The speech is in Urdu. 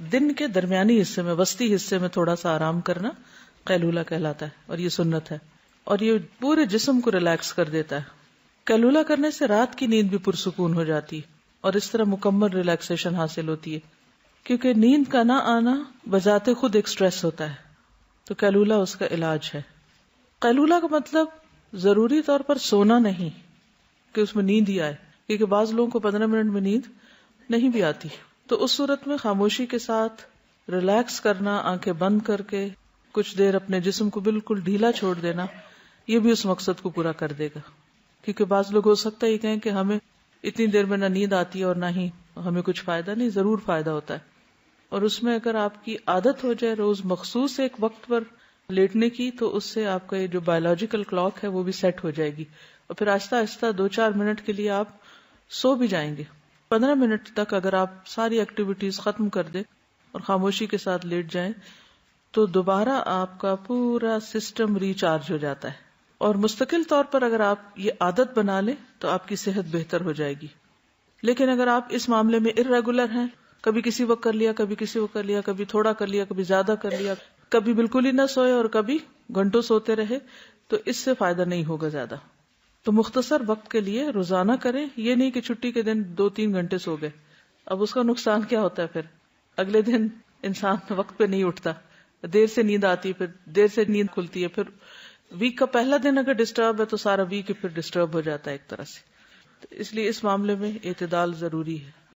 دن کے درمیانی حصے میں، وسطی حصے میں تھوڑا سا آرام کرنا قیلولہ کہلاتا ہے، اور یہ سنت ہے، اور یہ پورے جسم کو ریلیکس کر دیتا ہے۔ قیلولہ کرنے سے رات کی نیند بھی پرسکون ہو جاتی ہے، اور اس طرح مکمل ریلیکسیشن حاصل ہوتی ہے، کیونکہ نیند کا نہ آنا بذات خود ایک سٹریس ہوتا ہے، تو قیلولہ اس کا علاج ہے۔ قیلولہ کا مطلب ضروری طور پر سونا نہیں کہ اس میں نیند ہی آئے، کیونکہ بعض لوگوں کو 15 منٹ میں نیند نہیں بھی آتی، تو اس صورت میں خاموشی کے ساتھ ریلیکس کرنا، آنکھیں بند کر کے کچھ دیر اپنے جسم کو بالکل ڈھیلا چھوڑ دینا، یہ بھی اس مقصد کو پورا کر دے گا۔ کیونکہ بعض لوگ ہو سکتا ہے یہ کہیں کہ ہمیں اتنی دیر میں نہ نیند آتی ہے اور نہ ہی ہمیں کچھ فائدہ نہیں، ضرور فائدہ ہوتا ہے، اور اس میں اگر آپ کی عادت ہو جائے روز مخصوص ایک وقت پر لیٹنے کی، تو اس سے آپ کا یہ جو بایولوجیکل کلاک ہے وہ بھی سیٹ ہو جائے گی، اور پھر آہستہ آہستہ 2-4 منٹ کے لیے آپ سو بھی جائیں گے۔ 15 منٹ تک اگر آپ ساری ایکٹیویٹیز ختم کر دیں اور خاموشی کے ساتھ لیٹ جائیں تو دوبارہ آپ کا پورا سسٹم ریچارج ہو جاتا ہے، اور مستقل طور پر اگر آپ یہ عادت بنا لیں تو آپ کی صحت بہتر ہو جائے گی۔ لیکن اگر آپ اس معاملے میں ارریگولر ہیں، کبھی کسی وقت کر لیا، کبھی کسی وقت کر لیا، کبھی تھوڑا کر لیا، کبھی زیادہ کر لیا، کبھی بالکل ہی نہ سوئے اور کبھی گھنٹوں سوتے رہے، تو اس سے فائدہ نہیں ہوگا زیادہ۔ تو مختصر وقت کے لیے روزانہ کریں، یہ نہیں کہ چھٹی کے دن 2-3 گھنٹے سو گئے، اب اس کا نقصان کیا ہوتا ہے، پھر اگلے دن انسان وقت پہ نہیں اٹھتا، دیر سے نیند آتی، پھر دیر سے نیند کھلتی ہے، پھر ویک کا پہلا دن اگر ڈسٹرب ہے تو سارا ویک پھر ڈسٹرب ہو جاتا ہے ایک طرح سے۔ تو اس لیے اس معاملے میں اعتدال ضروری ہے۔